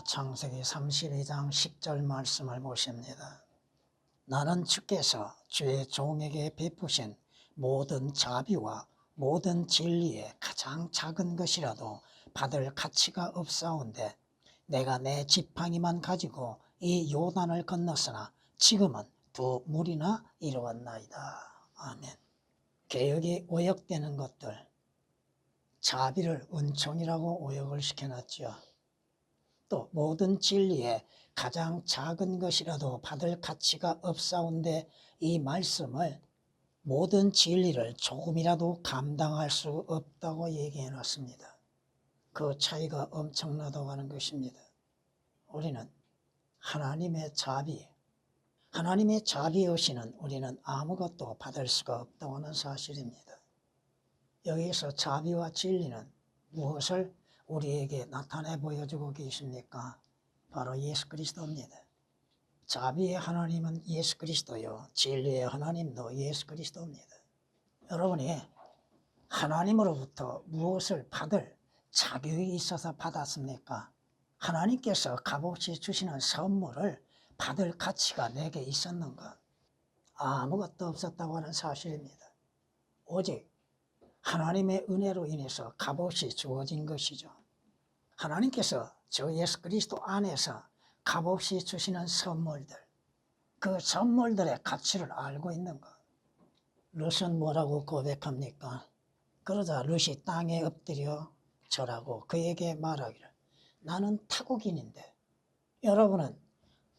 창세기 32장 10절 말씀을 보십니다. 나는 주께서 주의 종에게 베푸신 모든 자비와 모든 진리의 가장 작은 것이라도 받을 가치가 없사온데 내가 내 지팡이만 가지고 이 요단을 건넜으나 지금은 두 물이나 이루었나이다. 아멘. 개혁이 오역되는 것들, 자비를 은총이라고 오역을 시켜놨죠. 또 모든 진리에 가장 작은 것이라도 받을 가치가 없사온데 이 말씀을 모든 진리를 조금이라도 감당할 수 없다고 얘기해 놨습니다. 그 차이가 엄청나다고 하는 것입니다. 우리는 하나님의 자비 없이는 우리는 아무것도 받을 수가 없다고 하는 사실입니다. 여기서 자비와 진리는 무엇을 우리에게 나타내 보여주고 계십니까? 바로 예수 그리스도입니다. 자비의 하나님은 예수 그리스도요, 진리의 하나님도 예수 그리스도입니다. 여러분이 하나님으로부터 무엇을 받을 자격이 있어서 받았습니까? 하나님께서 값없이 주시는 선물을 받을 가치가 내게 있었는가? 아무것도 없었다고 하는 사실입니다. 오직 하나님의 은혜로 인해서 값없이 주어진 것이죠. 하나님께서 저 예수 그리스도 안에서 값없이 주시는 선물들, 그 선물들의 가치를 알고 있는 것. 롯은 뭐라고 고백합니까? 그러자 롯이 땅에 엎드려 절하고 그에게 말하기를 나는 타국인인데. 여러분은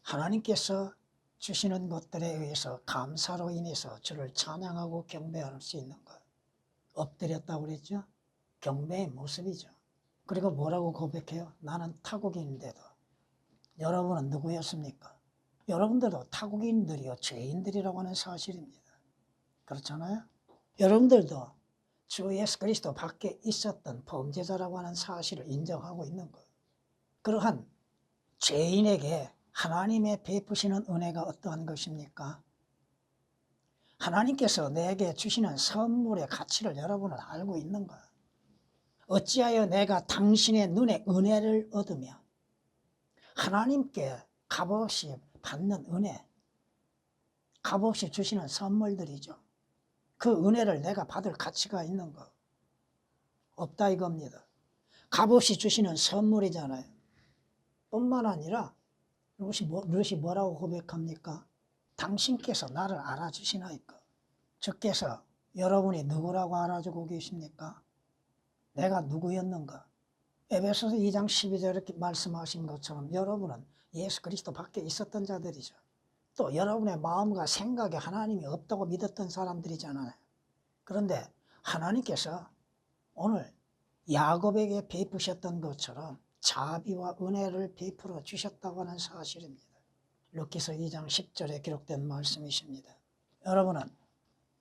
하나님께서 주시는 것들에 의해서 감사로 인해서 주를 찬양하고 경배할 수 있는 것. 엎드렸다고 그랬죠? 경배의 모습이죠. 그리고 뭐라고 고백해요? 나는 타국인인데도. 여러분은 누구였습니까? 여러분들도 타국인들이요, 죄인들이라고 하는 사실입니다. 그렇잖아요? 여러분들도 주 예수 그리스도 밖에 있었던 범죄자라고 하는 사실을 인정하고 있는 것. 그러한 죄인에게 하나님의 베푸시는 은혜가 어떠한 것입니까? 하나님께서 내게 주시는 선물의 가치를 여러분은 알고 있는 것. 어찌하여 내가 당신의 눈에 은혜를 얻으며 하나님께 값없이 받는 은혜, 값없이 주시는 선물들이죠. 그 은혜를 내가 받을 가치가 있는 거 없다 이겁니다. 값없이 주시는 선물이잖아요. 뿐만 아니라 롯이 뭐라고 고백합니까? 당신께서 나를 알아주시나이까. 주께서 여러분이 누구라고 알아주고 계십니까? 내가 누구였는가? 에베소서 2장 12절에 이렇게 말씀하신 것처럼 여러분은 예수 그리스도 밖에 있었던 자들이죠. 또 여러분의 마음과 생각에 하나님이 없다고 믿었던 사람들이잖아요. 그런데 하나님께서 오늘 야곱에게 베푸셨던 것처럼 자비와 은혜를 베풀어 주셨다고 하는 사실입니다. 룻기서 2장 10절에 기록된 말씀이십니다. 여러분은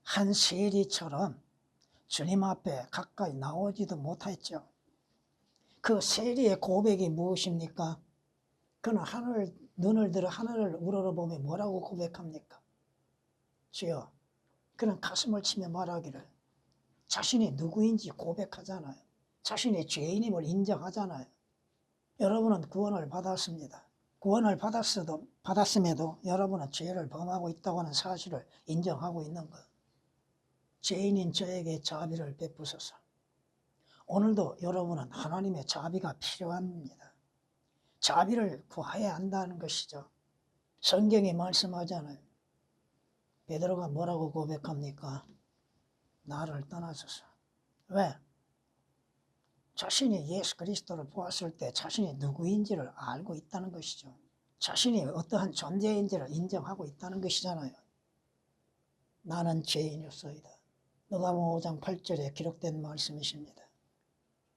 한 세리처럼 주님 앞에 가까이 나오지도 못했죠. 그 세리의 고백이 무엇입니까? 그는 눈을 들어 하늘을 우러러보며 뭐라고 고백합니까? 주여, 그는 가슴을 치며 말하기를 자신이 누구인지 고백하잖아요. 자신이 죄인임을 인정하잖아요. 여러분은 구원을 받았습니다. 구원을 받았음에도 여러분은 죄를 범하고 있다고 하는 사실을 인정하고 있는 것. 죄인인 저에게 자비를 베푸소서. 오늘도 여러분은 하나님의 자비가 필요합니다. 자비를 구해야 한다는 것이죠. 성경이 말씀하잖아요. 베드로가 뭐라고 고백합니까? 나를 떠나소서. 왜? 자신이 예수 그리스도를 보았을 때 자신이 누구인지를 알고 있다는 것이죠. 자신이 어떠한 존재인지를 인정하고 있다는 것이잖아요. 나는 죄인이었소이다. 누가복음 5장 8절에 기록된 말씀이십니다.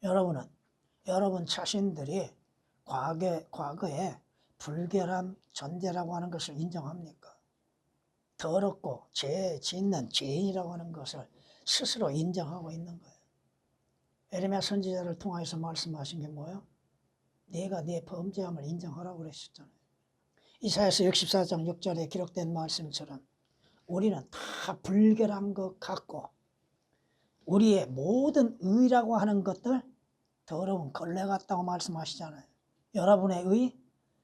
여러분은 여러분 자신들이 과거에 불결한 존재라고 하는 것을 인정합니까? 더럽고 죄 짓는 죄인이라고 하는 것을 스스로 인정하고 있는 거예요. 에레미야 선지자를 통해서 말씀하신 게 뭐예요? 네가 네 범죄함을 인정하라고 그랬었잖아요. 이사야서 64장 6절에 기록된 말씀처럼 우리는 다 불결한 것 같고 우리의 모든 의라고 하는 것들 더러운 걸레 같다고 말씀하시잖아요. 여러분의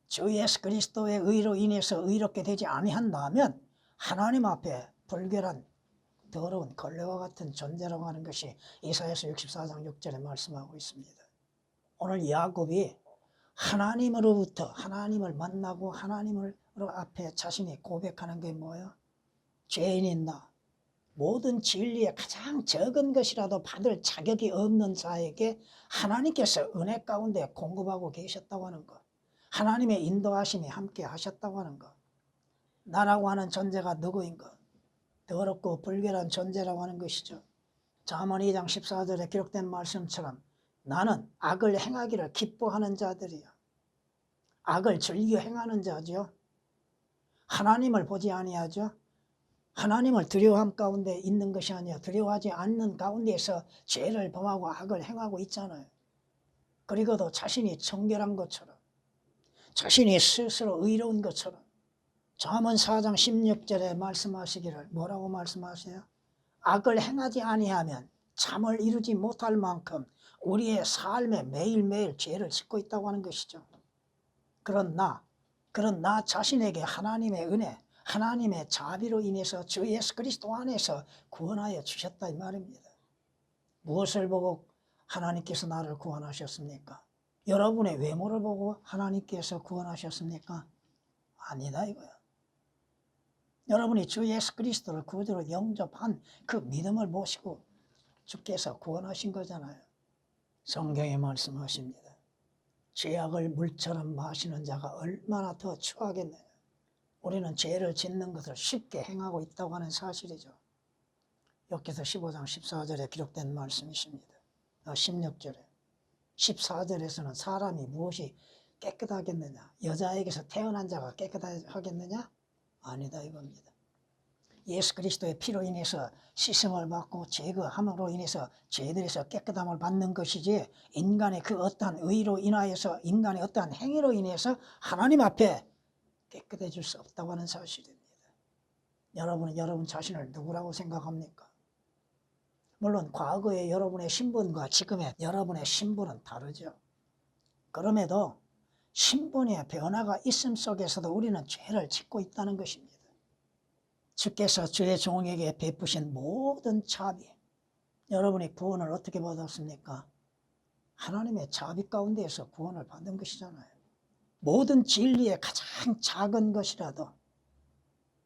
주 예수 그리스도의 의로 인해서 의롭게 되지 아니한다면 하나님 앞에 불결한 더러운 걸레와 같은 존재라고 하는 것이 이사야서 64장 6절에 말씀하고 있습니다. 오늘 야곱이 하나님으로부터 하나님을 만나고 하나님을 앞에 자신이 고백하는 게 뭐예요? 죄인인 나, 모든 진리의 가장 적은 것이라도 받을 자격이 없는 자에게 하나님께서 은혜 가운데 공급하고 계셨다고 하는 것, 하나님의 인도하심이 함께 하셨다고 하는 것, 나라고 하는 존재가 누구인 것, 더럽고 불결한 존재라고 하는 것이죠. 잠언 2장 14절에 기록된 말씀처럼 나는 악을 행하기를 기뻐하는 자들이야. 악을 즐겨 행하는 자죠. 하나님을 보지 아니하죠. 하나님을 두려워함 가운데 있는 것이 아니라 두려워하지 않는 가운데서 죄를 범하고 악을 행하고 있잖아요. 그리고도 자신이 정결한 것처럼, 자신이 스스로 의로운 것처럼 잠언 4장 16절에 말씀하시기를 뭐라고 말씀하세요? 악을 행하지 아니하면 잠을 이루지 못할 만큼 우리의 삶에 매일매일 죄를 짓고 있다고 하는 것이죠. 그런 나 자신에게 하나님의 은혜, 하나님의 자비로 인해서 주 예수 그리스도 안에서 구원하여 주셨다 이 말입니다. 무엇을 보고 하나님께서 나를 구원하셨습니까? 여러분의 외모를 보고 하나님께서 구원하셨습니까? 아니다 이거야. 여러분이 주 예수 그리스도를 구주로 영접한 그 믿음을 모시고 주께서 구원하신 거잖아요. 성경에 말씀하십니다. 죄악을 물처럼 마시는 자가 얼마나 더 추하겠느냐. 우리는 죄를 짓는 것을 쉽게 행하고 있다고 하는 사실이죠. 욥기서 15장 14절에 기록된 말씀이십니다. 16절에 14절에서는 사람이 무엇이 깨끗하겠느냐, 여자에게서 태어난 자가 깨끗하겠느냐? 아니다 이겁니다. 예수 그리스도의 피로 인해서 씻음을 받고 제거함으로 인해서 죄들에서 깨끗함을 받는 것이지, 인간의 그 어떠한 의로 인하여서, 인간의 어떠한 행위로 인해서 하나님 앞에 깨끗해질 수 없다고 하는 사실입니다. 여러분은 여러분 자신을 누구라고 생각합니까? 물론 과거의 여러분의 신분과 지금의 여러분의 신분은 다르죠. 그럼에도 신분의 변화가 있음 속에서도 우리는 죄를 짓고 있다는 것입니다. 주께서 주의 종에게 베푸신 모든 자비, 여러분이 구원을 어떻게 받았습니까? 하나님의 자비 가운데에서 구원을 받은 것이잖아요. 모든 진리의 가장 작은 것이라도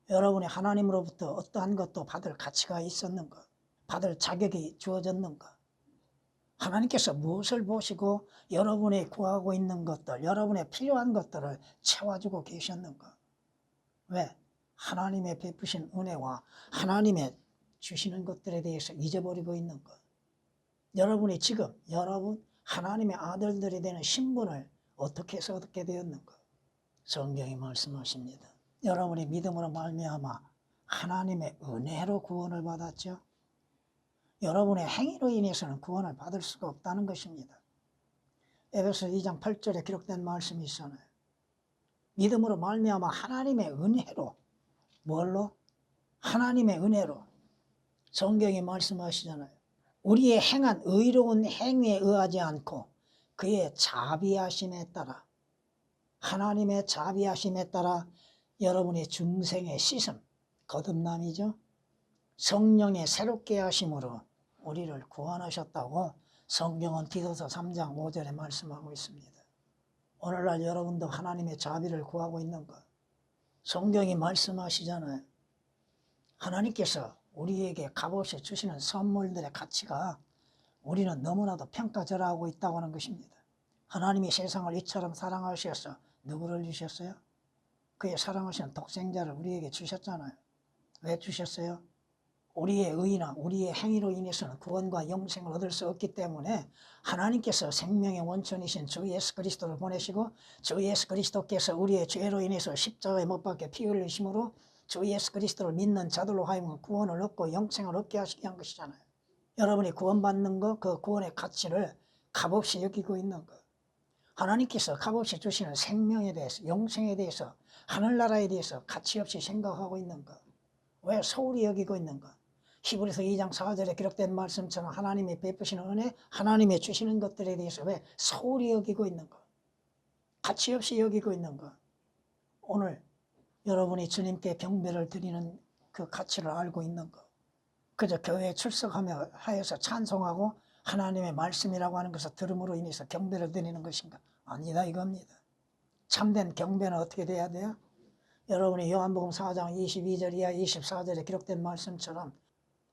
여러분이 하나님으로부터 어떠한 것도 받을 가치가 있었는가, 받을 자격이 주어졌는가, 하나님께서 무엇을 보시고 여러분이 구하고 있는 것들, 여러분의 필요한 것들을 채워주고 계셨는가? 왜? 하나님의 베푸신 은혜와 하나님의 주시는 것들에 대해서 잊어버리고 있는 것. 여러분이 지금 여러분 하나님의 아들들이 되는 신분을 어떻게 해서 얻게 되었는가? 성경이 말씀하십니다. 여러분이 믿음으로 말미암아 하나님의 은혜로 구원을 받았죠. 여러분의 행위로 인해서는 구원을 받을 수가 없다는 것입니다. 에베소 2장 8절에 기록된 말씀이 있잖아요. 믿음으로 말미암아 하나님의 은혜로, 뭘로? 하나님의 은혜로. 성경이 말씀하시잖아요. 우리의 행한 의로운 행위에 의하지 않고 그의 자비하심에 따라, 하나님의 자비하심에 따라 여러분의 중생의 씻음, 거듭남이죠. 성령의 새롭게 하심으로 우리를 구원하셨다고 성경은 디도서 3장 5절에 말씀하고 있습니다. 오늘날 여러분도 하나님의 자비를 구하고 있는 것. 성경이 말씀하시잖아요. 하나님께서 우리에게 값없이 주시는 선물들의 가치가 우리는 너무나도 평가절하하고 있다고 하는 것입니다. 하나님이 세상을 이처럼 사랑하셔서 누구를 주셨어요? 그의 사랑하시는 독생자를 우리에게 주셨잖아요. 왜 주셨어요? 우리의 의나 우리의 행위로 인해서는 구원과 영생을 얻을 수 없기 때문에 하나님께서 생명의 원천이신 주 예수 그리스도를 보내시고, 주 예수 그리스도께서 우리의 죄로 인해서 십자가에 못 박혀 피 흘리심으로 주 예수 그리스도를 믿는 자들로 하여금 구원을 얻고 영생을 얻게 하시게 한 것이잖아요. 여러분이 구원받는 것, 그 구원의 가치를 값없이 여기고 있는 것. 하나님께서 값없이 주시는 생명에 대해서, 영생에 대해서, 하늘나라에 대해서 가치없이 생각하고 있는 것. 왜 소홀히 여기고 있는 것? 히브리서 2장 4절에 기록된 말씀처럼 하나님이 베푸시는 은혜, 하나님이 주시는 것들에 대해서 왜 소홀히 여기고 있는 것? 가치 없이 여기고 있는 거. 오늘 여러분이 주님께 경배를 드리는 그 가치를 알고 있는 거. 그저 교회에 출석하며 하여서 찬송하고 하나님의 말씀이라고 하는 것을 들음으로 인해서 경배를 드리는 것인가? 아니다 이겁니다. 참된 경배는 어떻게 돼야 돼요? 여러분이 요한복음 4장 22절 이하 24절에 기록된 말씀처럼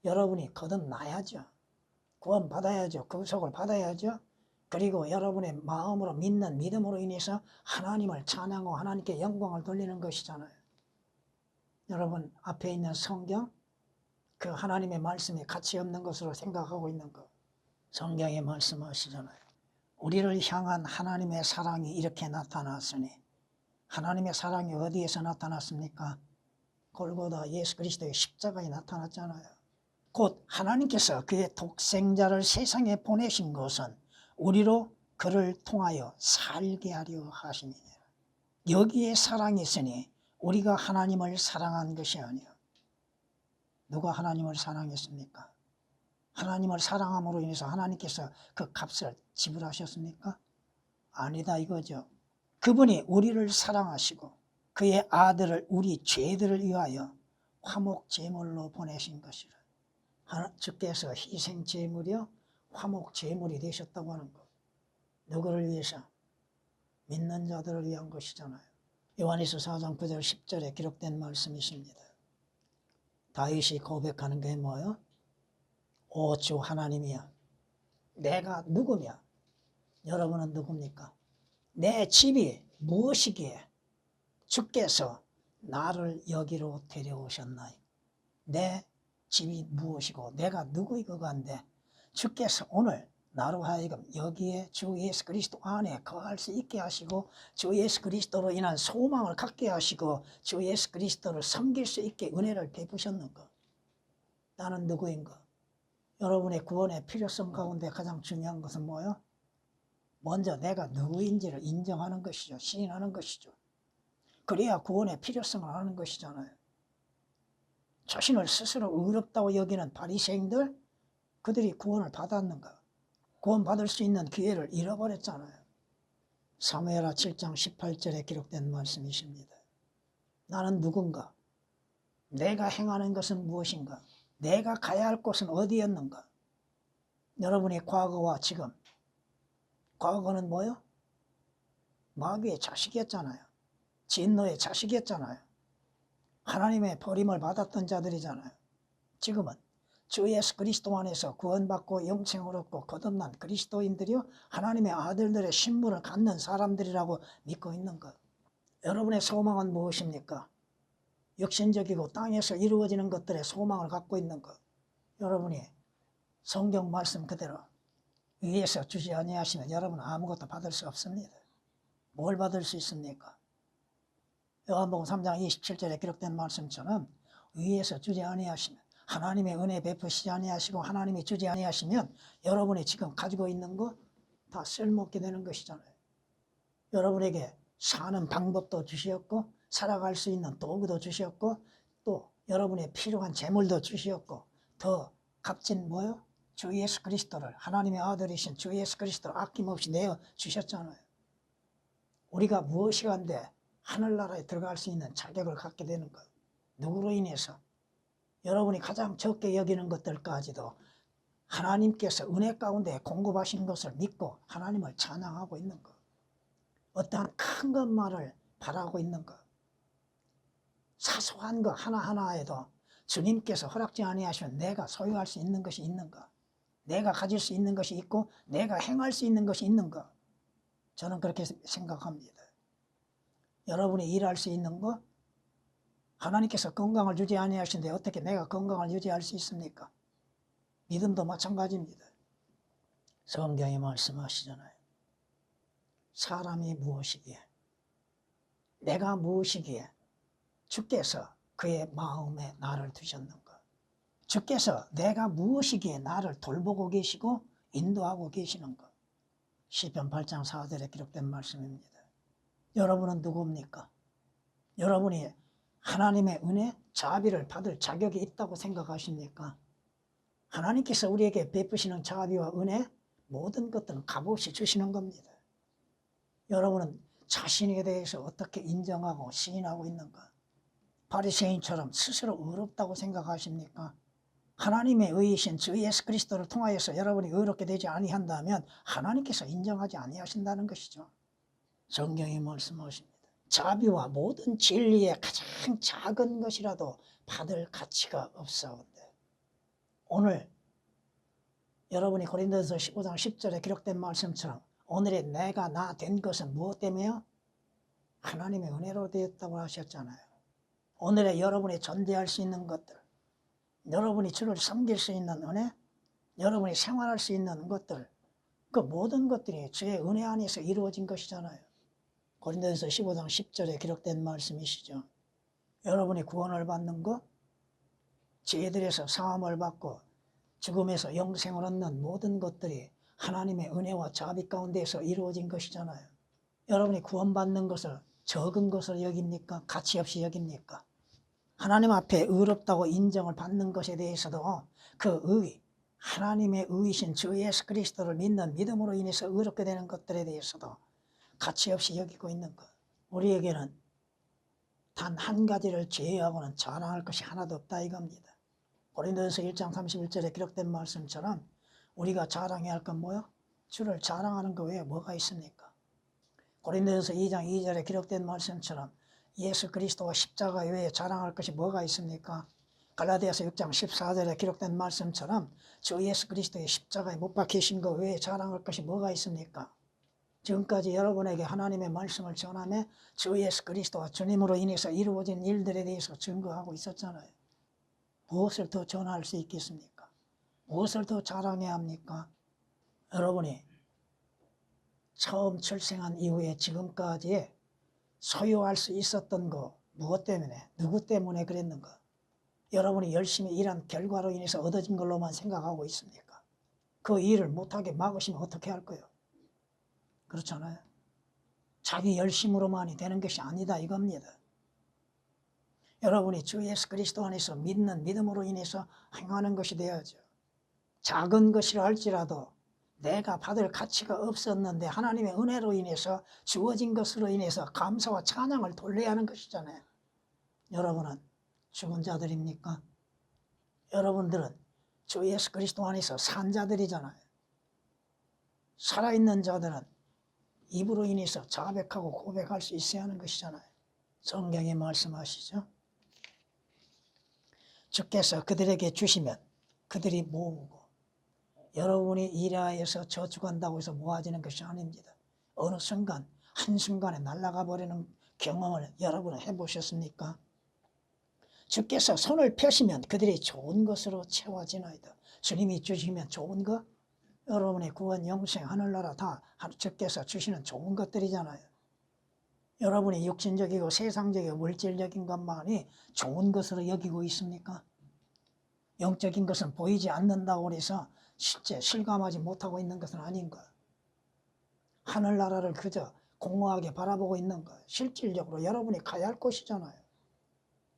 여러분이 거듭나야죠. 구원 받아야죠. 구속을 받아야죠. 그리고 여러분의 마음으로 믿는 믿음으로 인해서 하나님을 찬양하고 하나님께 영광을 돌리는 것이잖아요. 여러분 앞에 있는 성경, 그 하나님의 말씀이 가치 없는 것으로 생각하고 있는 것. 성경에 말씀하시잖아요. 우리를 향한 하나님의 사랑이 이렇게 나타났으니, 하나님의 사랑이 어디에서 나타났습니까? 골고다 예수 그리스도의 십자가에 나타났잖아요. 곧 하나님께서 그의 독생자를 세상에 보내신 것은 우리로 그를 통하여 살게 하려 하심이니라. 여기에 사랑이 있으니 우리가 하나님을 사랑한 것이 아니요. 누가 하나님을 사랑했습니까? 하나님을 사랑함으로 인해서 하나님께서 그 값을 지불하셨습니까? 아니다 이거죠. 그분이 우리를 사랑하시고 그의 아들을 우리 죄들을 위하여 화목 제물로 보내신 것이라. 주께서 희생 제물이요 화목 제물이 되셨다고 하는 것. 누구를 위해서? 믿는 자들을 위한 것이잖아요. 요한일서 4장 9절 10절에 기록된 말씀이십니다. 다윗이 고백하는 게 뭐예요? 오 주 하나님이야. 내가 누구냐? 여러분은 누굽니까? 내 집이 무엇이기에 주께서 나를 여기로 데려오셨나요? 내 집이 무엇이고 내가 누구이고 한데 주께서 오늘 나로 하여금 여기에 주 예수 그리스도 안에 거할 수 있게 하시고 주 예수 그리스도로 인한 소망을 갖게 하시고 주 예수 그리스도를 섬길 수 있게 은혜를 베푸셨는가? 나는 누구인가? 여러분의 구원의 필요성 가운데 가장 중요한 것은 뭐예요? 먼저 내가 누구인지를 인정하는 것이죠. 시인하는 것이죠. 그래야 구원의 필요성을 아는 것이잖아요. 자신을 스스로 의롭다고 여기는 바리새인들, 그들이 구원을 받았는가? 구원받을 수 있는 기회를 잃어버렸잖아요. 사무엘하 7장 18절에 기록된 말씀이십니다. 나는 누군가? 내가 행하는 것은 무엇인가? 내가 가야 할 곳은 어디였는가? 여러분의 과거와 지금. 과거는 뭐요? 마귀의 자식이었잖아요. 진노의 자식이었잖아요. 하나님의 버림을 받았던 자들이잖아요. 지금은 주 예수 그리스도 안에서 구원받고 영생을 얻고 거듭난 그리스도인들이요 하나님의 아들들의 신분을 갖는 사람들이라고 믿고 있는 것. 여러분의 소망은 무엇입니까? 육신적이고 땅에서 이루어지는 것들의 소망을 갖고 있는 것. 여러분이 성경 말씀 그대로 위에서 주지 아니하시면 여러분은 아무것도 받을 수 없습니다. 뭘 받을 수 있습니까? 요한복음 3장 27절에 기록된 말씀처럼 위에서 주지 아니하시면 하나님의 은혜 베푸시지 아니하시고 하나님이 주지 아니하시면 여러분이 지금 가지고 있는 거 다 쓸모없게 되는 것이잖아요. 여러분에게 사는 방법도 주시었고 살아갈 수 있는 도구도 주시었고 또 여러분의 필요한 재물도 주시었고 더 값진 뭐요? 주 예수 그리스도를 하나님의 아들이신 주 예수 그리스도를 아낌없이 내어 주셨잖아요. 우리가 무엇이 한데 하늘나라에 들어갈 수 있는 자격을 갖게 되는 것. 누구로 인해서? 여러분이 가장 적게 여기는 것들까지도 하나님께서 은혜 가운데 공급하신 것을 믿고 하나님을 찬양하고 있는 것. 어떠한 큰 것만을 바라고 있는 것. 사소한 것 하나하나에도 주님께서 허락지 아니하시면 내가 소유할 수 있는 것이 있는가? 내가 가질 수 있는 것이 있고 내가 행할 수 있는 것이 있는가? 저는 그렇게 생각합니다. 여러분이 일할 수 있는 것, 하나님께서 건강을 주지 아니하시는데 어떻게 내가 건강을 유지할 수 있습니까? 믿음도 마찬가지입니다. 성경이 말씀하시잖아요. 사람이 무엇이기에, 내가 무엇이기에 주께서 그의 마음에 나를 두셨는가? 주께서 내가 무엇이기에 나를 돌보고 계시고 인도하고 계시는가? 시편 8장 4절에 기록된 말씀입니다. 여러분은 누굽니까? 여러분이 하나님의 은혜, 자비를 받을 자격이 있다고 생각하십니까? 하나님께서 우리에게 베푸시는 자비와 은혜, 모든 것들은 값없이 주시는 겁니다. 여러분은 자신에 대해서 어떻게 인정하고 시인하고 있는가? 바리새인처럼 스스로 의롭다고 생각하십니까? 하나님의 의이신 주 예수 그리스도를 통하여서 여러분이 의롭게 되지 아니한다면 하나님께서 인정하지 아니하신다는 것이죠. 성경이 말씀하십니다. 자비와 모든 진리의 가장 작은 것이라도 받을 가치가 없사온데, 오늘 여러분이 고린도전서 15장 10절에 기록된 말씀처럼 오늘의 내가 나 된 것은 무엇 때문에요? 하나님의 은혜로 되었다고 하셨잖아요. 오늘의 여러분이 전대할 수 있는 것들, 여러분이 주를 섬길 수 있는 은혜, 여러분이 생활할 수 있는 것들, 그 모든 것들이 주의 은혜 안에서 이루어진 것이잖아요. 고린도전서 15장 10절에 기록된 말씀이시죠. 여러분이 구원을 받는 것, 죄들에서 사함을 받고 죽음에서 영생을 얻는 모든 것들이 하나님의 은혜와 자비 가운데서 이루어진 것이잖아요. 여러분이 구원받는 것을 적은 것을 여깁니까? 가치 없이 여깁니까? 하나님 앞에 의롭다고 인정을 받는 것에 대해서도 그 의, 하나님의 의이신 주 예수 그리스도를 믿는 믿음으로 인해서 의롭게 되는 것들에 대해서도 가치 없이 여기고 있는 것. 우리에게는 단 한 가지를 제외하고는 자랑할 것이 하나도 없다 이겁니다. 고린도전서 1장 31절에 기록된 말씀처럼 우리가 자랑해야 할 건 뭐요? 주를 자랑하는 것 외에 뭐가 있습니까? 고린도전서 2장 2절에 기록된 말씀처럼 예수 그리스도와 십자가 외에 자랑할 것이 뭐가 있습니까? 갈라디아서 6장 14절에 기록된 말씀처럼 주 예수 그리스도의 십자가에 못 박히신 것 외에 자랑할 것이 뭐가 있습니까? 지금까지 여러분에게 하나님의 말씀을 전하며 주 예수 그리스도와 주님으로 인해서 이루어진 일들에 대해서 증거하고 있었잖아요. 무엇을 더 전할 수 있겠습니까? 무엇을 더 자랑해야 합니까? 여러분이 처음 출생한 이후에 지금까지 소유할 수 있었던 거 무엇 때문에, 누구 때문에 그랬는가? 여러분이 열심히 일한 결과로 인해서 얻어진 걸로만 생각하고 있습니까? 그 일을 못하게 막으시면 어떻게 할 거예요? 그렇잖아요. 자기 열심으로만이 되는 것이 아니다 이겁니다. 여러분이 주 예수 그리스도 안에서 믿는 믿음으로 인해서 행하는 것이 되어야죠. 작은 것이라 할지라도 내가 받을 가치가 없었는데 하나님의 은혜로 인해서 주어진 것으로 인해서 감사와 찬양을 돌려야 하는 것이잖아요. 여러분은 죽은 자들입니까? 여러분들은 주 예수 그리스도 안에서 산 자들이잖아요. 살아있는 자들은 입으로 인해서 자백하고 고백할 수 있어야 하는 것이잖아요. 성경에 말씀하시죠. 주께서 그들에게 주시면 그들이 모으고, 여러분이 일하여서 저축한다고 해서 모아지는 것이 아닙니다. 어느 순간 한순간에 날아가 버리는 경험을 여러분은 해보셨습니까? 주께서 손을 펴시면 그들이 좋은 것으로 채워지나이다. 주님이 주시면 좋은 것, 여러분의 구원, 영생, 하늘나라 다 주께서 주시는 좋은 것들이잖아요. 여러분이 육신적이고 세상적이고 물질적인 것만이 좋은 것으로 여기고 있습니까? 영적인 것은 보이지 않는다고 해서 실제 실감하지 못하고 있는 것은 아닌가? 하늘나라를 그저 공허하게 바라보고 있는 것, 실질적으로 여러분이 가야 할 곳이잖아요.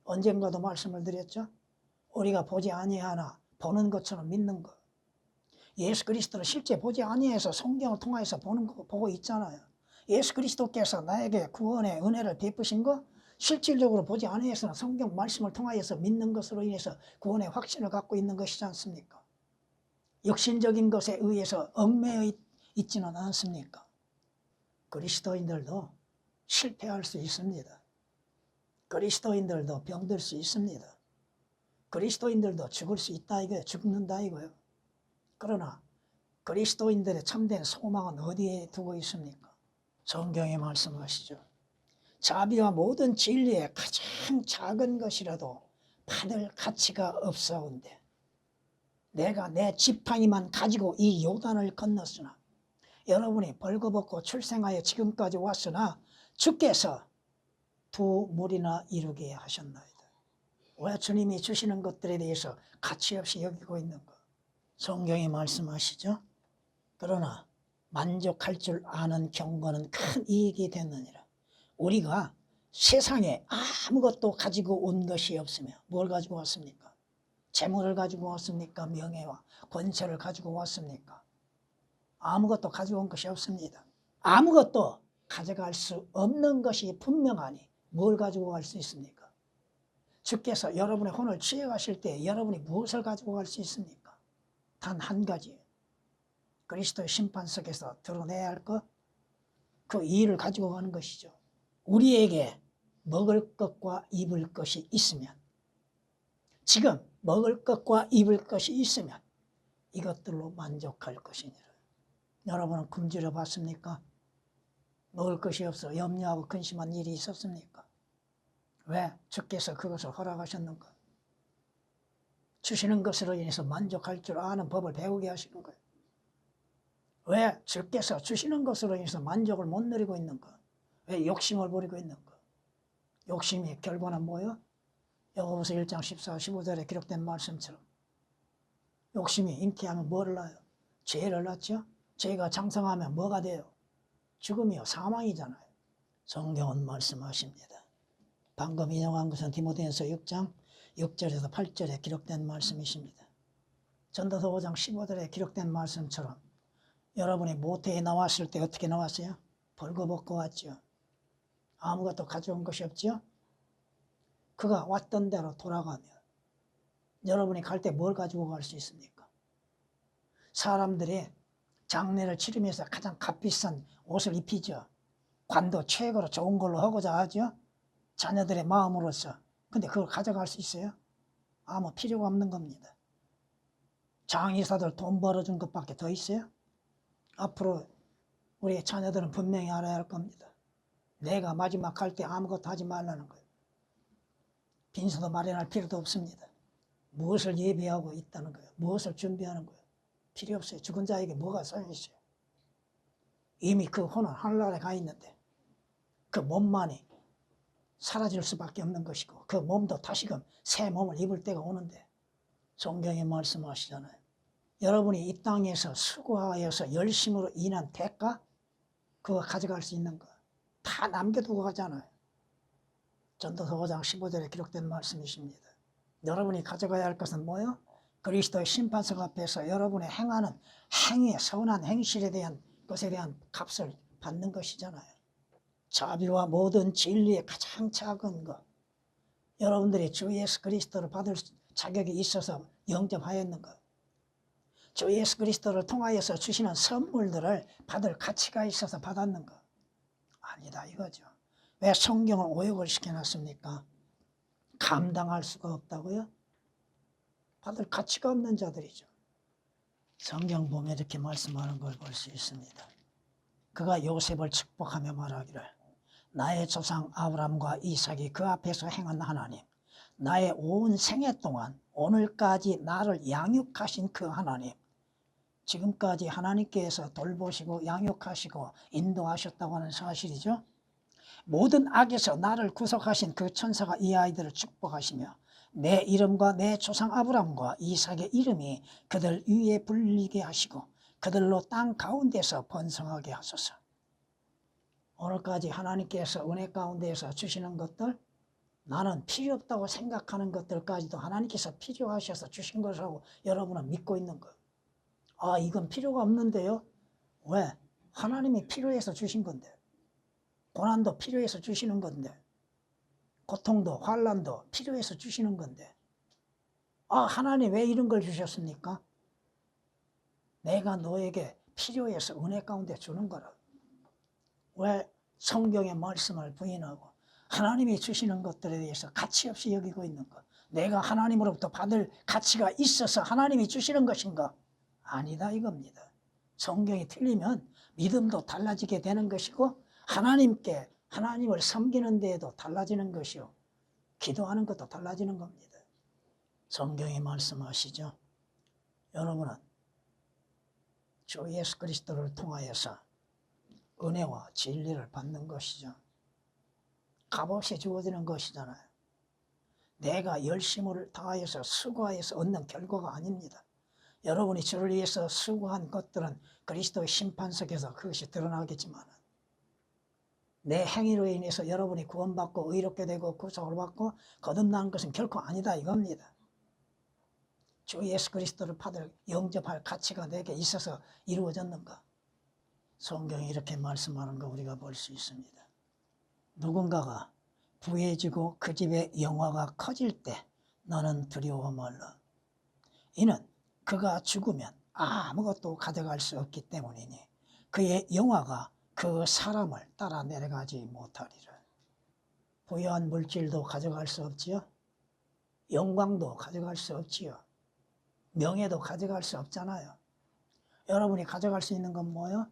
언젠가도 말씀을 드렸죠. 우리가 보지 아니하나 보는 것처럼 믿는 것. 예수 그리스도를 실제 보지 아니해서 성경을 통해서 보는 거 보고 있잖아요. 예수 그리스도께서 나에게 구원의 은혜를 베푸신 거 실질적으로 보지 아니해서는 성경 말씀을 통하여서 믿는 것으로 인해서 구원의 확신을 갖고 있는 것이지 않습니까? 육신적인 것에 의해서 얽매여 있지는 않습니까? 그리스도인들도 실패할 수 있습니다. 그리스도인들도 병들 수 있습니다. 그리스도인들도 죽을 수 있다 이거예요. 죽는다 이거예요. 그러나 그리스도인들의 참된 소망은 어디에 두고 있습니까? 성경에 말씀하시죠. 자비와 모든 진리의 가장 작은 것이라도 받을 가치가 없사온데, 내가 내 지팡이만 가지고 이 요단을 건넜으나, 여러분이 벌거벗고 출생하여 지금까지 왔으나 주께서 두 무리나 이루게 하셨나이다. 왜 주님이 주시는 것들에 대해서 가치 없이 여기고 있는 것? 성경이 말씀하시죠. 그러나 만족할 줄 아는 경건은 큰 이익이 됐느니라. 우리가 세상에 아무것도 가지고 온 것이 없으며, 뭘 가지고 왔습니까? 재물을 가지고 왔습니까? 명예와 권세를 가지고 왔습니까? 아무것도 가지고 온 것이 없습니다. 아무것도 가져갈 수 없는 것이 분명하니 뭘 가지고 갈 수 있습니까? 주께서 여러분의 혼을 취해 가실 때 여러분이 무엇을 가지고 갈 수 있습니까? 단 한 가지. 그리스도의 심판석에서 드러내야 할 것, 그 일을 가지고 가는 것이죠. 우리에게 먹을 것과 입을 것이 있으면, 지금 먹을 것과 입을 것이 있으면 이것들로 만족할 것이니라. 여러분은 굶주려 봤습니까? 먹을 것이 없어 염려하고 근심한 일이 있었습니까? 왜? 주께서 그것을 허락하셨는가? 주시는 것으로 인해서 만족할 줄 아는 법을 배우게 하시는 거예요. 왜? 주께서 주시는 것으로 인해서 만족을 못 누리고 있는가? 왜 욕심을 부리고 있는가? 욕심의 결과는 뭐예요? 야고보서 1장 14, 15절에 기록된 말씀처럼 욕심이 잉태하면 뭐를 낳아요? 죄를 낳죠? 죄가 장성하면 뭐가 돼요? 죽음이요, 사망이잖아요. 성경은 말씀하십니다. 방금 인용한 것은 디모데전서 6장 6절에서 8절에 기록된 말씀이십니다. 전도서 5장 15절에 기록된 말씀처럼 여러분이 모태에 나왔을 때 어떻게 나왔어요? 벌거벗고 왔죠. 아무것도 가져온 것이 없죠. 그가 왔던 대로 돌아가면 여러분이 갈 때 뭘 가지고 갈 수 있습니까? 사람들이 장례를 치르면서 가장 값비싼 옷을 입히죠. 관도 최고로 좋은 걸로 하고자 하죠. 자녀들의 마음으로서. 근데 그걸 가져갈 수 있어요? 아무 필요가 없는 겁니다. 장의사들 돈 벌어준 것밖에 더 있어요? 앞으로 우리 자녀들은 분명히 알아야 할 겁니다. 내가 마지막 갈 때 아무것도 하지 말라는 거예요. 빈소도 마련할 필요도 없습니다. 무엇을 예비하고 있다는 거예요. 무엇을 준비하는 거예요. 필요 없어요. 죽은 자에게 뭐가 소용있어요. 이미 그 혼은 하늘나라에 가 있는데 그 몸만이 사라질 수밖에 없는 것이고 그 몸도 다시금 새 몸을 입을 때가 오는데 성경에 말씀하시잖아요. 여러분이 이 땅에서 수고하여서 열심으로 인한 대가 그거 가져갈 수 있는 거 다 남겨두고 가잖아요. 전도서 5장 15절에 기록된 말씀이십니다. 여러분이 가져가야 할 것은 뭐예요? 그리스도의 심판석 앞에서 여러분의 행하는 행위의 선한 행실에 대한 것에 대한 값을 받는 것이잖아요. 자비와 모든 진리의 가장 작은 것, 여러분들이 주 예수 그리스도를 받을 자격이 있어서 영접하였는가? 주 예수 그리스도를 통하여서 주시는 선물들을 받을 가치가 있어서 받았는가? 아니다 이거죠. 왜 성경을 오역을 시켜놨습니까? 감당할 수가 없다고요? 받을 가치가 없는 자들이죠. 성경 보면 이렇게 말씀하는 걸 볼 수 있습니다. 그가 요셉을 축복하며 말하기를 나의 조상 아브람과 이삭이 그 앞에서 행한 하나님, 나의 온 생애 동안 오늘까지 나를 양육하신 그 하나님, 지금까지 하나님께서 돌보시고 양육하시고 인도하셨다고 하는 사실이죠. 모든 악에서 나를 구속하신 그 천사가 이 아이들을 축복하시며 내 이름과 내 조상 아브람과 이삭의 이름이 그들 위에 불리게 하시고 그들로 땅 가운데서 번성하게 하소서. 오늘까지 하나님께서 은혜 가운데에서 주시는 것들, 나는 필요 없다고 생각하는 것들까지도 하나님께서 필요하셔서 주신 것이라고 여러분은 믿고 있는 거. 아, 이건 필요가 없는데요? 왜? 하나님이 필요해서 주신 건데. 고난도 필요해서 주시는 건데. 고통도 환난도 필요해서 주시는 건데. 아, 하나님 왜 이런 걸 주셨습니까? 내가 너에게 필요해서 은혜 가운데 주는 거라. 왜 성경의 말씀을 부인하고 하나님이 주시는 것들에 대해서 가치 없이 여기고 있는 것. 내가 하나님으로부터 받을 가치가 있어서 하나님이 주시는 것인가? 아니다 이겁니다. 성경이 틀리면 믿음도 달라지게 되는 것이고 하나님을 섬기는 데에도 달라지는 것이요. 기도하는 것도 달라지는 겁니다. 성경이 말씀하시죠. 여러분은 주 예수 그리스도를 통하여서 은혜와 진리를 받는 것이죠. 값없이 주어지는 것이잖아요. 내가 열심을 다하여서 수고하여서 얻는 결과가 아닙니다. 여러분이 주를 위해서 수고한 것들은 그리스도의 심판석에서 그것이 드러나겠지만 내 행위로 인해서 여러분이 구원받고 의롭게 되고 구속을 받고 거듭나는 것은 결코 아니다 이겁니다. 주 예수 그리스도를 받을 영접할 가치가 내게 있어서 이루어졌는가? 성경이 이렇게 말씀하는 거 우리가 볼 수 있습니다. 누군가가 부해지고 그 집의 영화가 커질 때 너는 두려워 말라. 이는 그가 죽으면 아무것도 가져갈 수 없기 때문이니 그의 영화가 그 사람을 따라 내려가지 못하리라. 부유한 물질도 가져갈 수 없지요. 영광도 가져갈 수 없지요. 명예도 가져갈 수 없잖아요. 여러분이 가져갈 수 있는 건 뭐예요?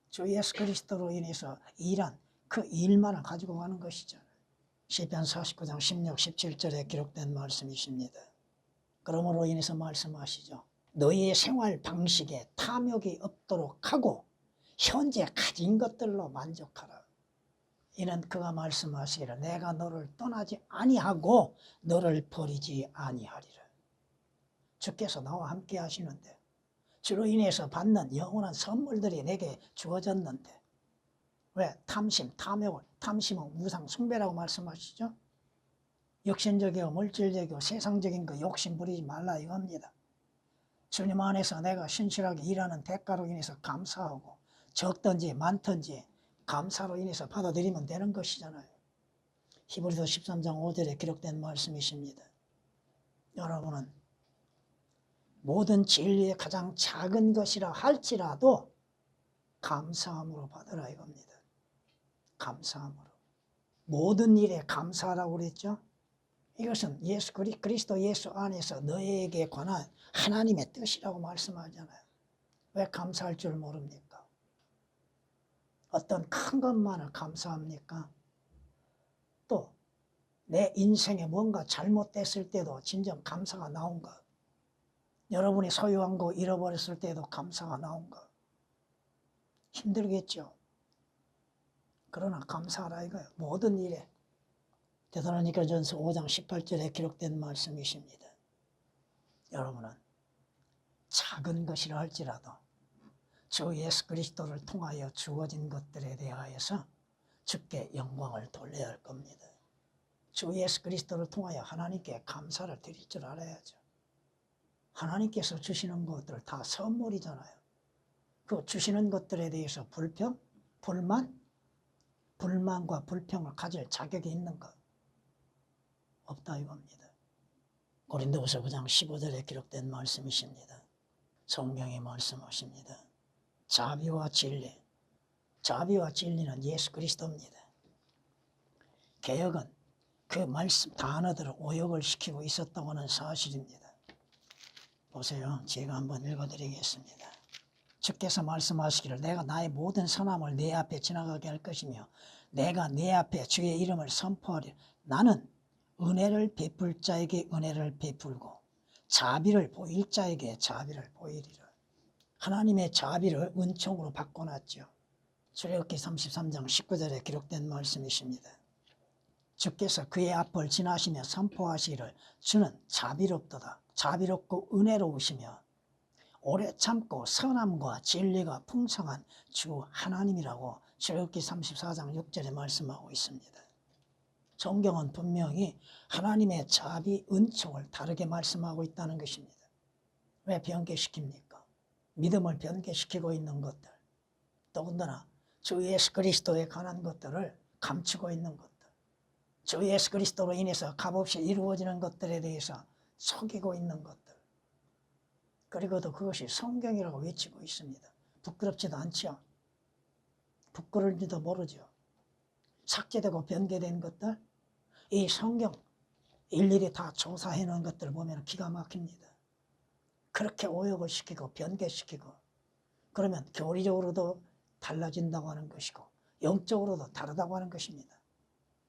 주 예수 그리스도로 인해서 일한 그 일만을 가지고 가는 것이죠. 시편 49장 16, 17절에 기록된 말씀이십니다. 그러므로 인해서 말씀하시죠. 너희의 생활 방식에 탐욕이 없도록 하고 현재 가진 것들로 만족하라. 이는 그가 말씀하시기를 내가 너를 떠나지 아니하고 너를 버리지 아니하리라. 주께서 나와 함께 하시는데 주로 인해서 받는 영원한 선물들이 내게 주어졌는데 왜? 탐심은 우상 숭배라고 말씀하시죠. 육신적이고 물질적이고 세상적인 거 욕심 부리지 말라 이겁니다. 주님 안에서 내가 신실하게 일하는 대가로 인해서 감사하고 적든지 많든지 감사로 인해서 받아들이면 되는 것이잖아요. 히브리서 13장 5절에 기록된 말씀이십니다. 여러분은 모든 진리의 가장 작은 것이라 할지라도 감사함으로 받으라 이겁니다. 감사함으로. 모든 일에 감사하라고 그랬죠. 이것은 그리스도 예수 안에서 너에게 관한 하나님의 뜻이라고 말씀하잖아요. 왜 감사할 줄 모릅니까? 어떤 큰 것만을 감사합니까? 또 내 인생에 뭔가 잘못됐을 때도 진정 감사가 나온가? 여러분이 소유한 거 잃어버렸을 때도 감사가 나온가? 힘들겠죠. 그러나 감사하라 이거예요. 모든 일에. 데살로니가전서 5장 18절에 기록된 말씀이십니다. 여러분은 작은 것이라 할지라도 주 예수 그리스도를 통하여 주어진 것들에 대하여서 주께 영광을 돌려야 할 겁니다. 주 예수 그리스도를 통하여 하나님께 감사를 드릴 줄 알아야죠. 하나님께서 주시는 것들 다 선물이잖아요. 그 주시는 것들에 대해서 불만과 불평을 가질 자격이 있는 것 없다 이겁니다. 고린도후서 9장 15절에 기록된 말씀이십니다. 성경이 말씀하십니다. 자비와 진리는 예수 그리스도입니다. 개혁은 그 말씀 단어들을 오역을 시키고 있었다고 하는 사실입니다. 보세요. 제가 한번 읽어드리겠습니다. 주께서 말씀하시기를 내가 나의 모든 선함을 내 앞에 지나가게 할 것이며 내가 내 앞에 주의 이름을 선포하리라. 나는 은혜를 베풀 자에게 은혜를 베풀고 자비를 보일 자에게 자비를 보이리라. 하나님의 자비를 은총으로 바꿔놨죠. 출애굽기 33장 19절에 기록된 말씀이십니다. 주께서 그의 앞을 지나시며 선포하시기를 주는 자비롭도다. 자비롭고 은혜로우시며 오래 참고 선함과 진리가 풍성한 주 하나님이라고 출애굽기 34장 6절에 말씀하고 있습니다. 성경은 분명히 하나님의 자비, 은총을 다르게 말씀하고 있다는 것입니다. 왜 변개시킵니까? 믿음을 변개시키고 있는 것들, 더군다나 주 예수 그리스도에 관한 것들을 감추고 있는 것들, 주 예수 그리스도로 인해서 값없이 이루어지는 것들에 대해서 속이고 있는 것들, 그리고도 그것이 성경이라고 외치고 있습니다. 부끄럽지도 않죠. 부끄러울지도 모르죠. 삭제되고 변개된 것들, 이 성경 일일이 다 조사해 놓은 것들을 보면 기가 막힙니다. 그렇게 오역을 시키고 변개시키고 그러면 교리적으로도 달라진다고 하는 것이고 영적으로도 다르다고 하는 것입니다.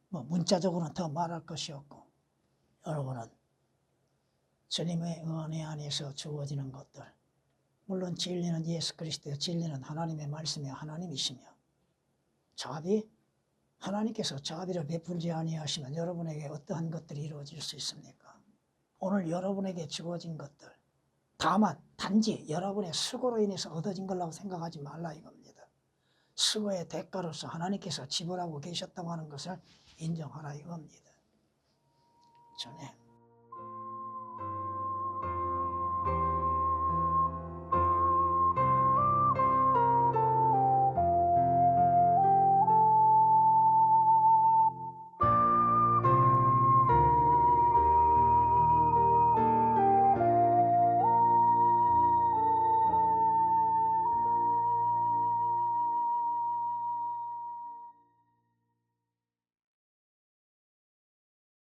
문자적으로는 더 말할 것이 없고 여러분은 주님의 은혜 안에서 주어지는 것들, 물론 진리는 예수 그리스도의 진리는 하나님의 말씀이 하나님이시며 자비, 하나님께서 자비를 베풀지 아니하시면 여러분에게 어떠한 것들이 이루어질 수 있습니까? 오늘 여러분에게 주어진 것들, 다만 단지 여러분의 수고로 인해서 얻어진 거라고 생각하지 말라 이겁니다. 수고의 대가로서 하나님께서 지불하고 계셨다고 하는 것을 인정하라 이겁니다. 전에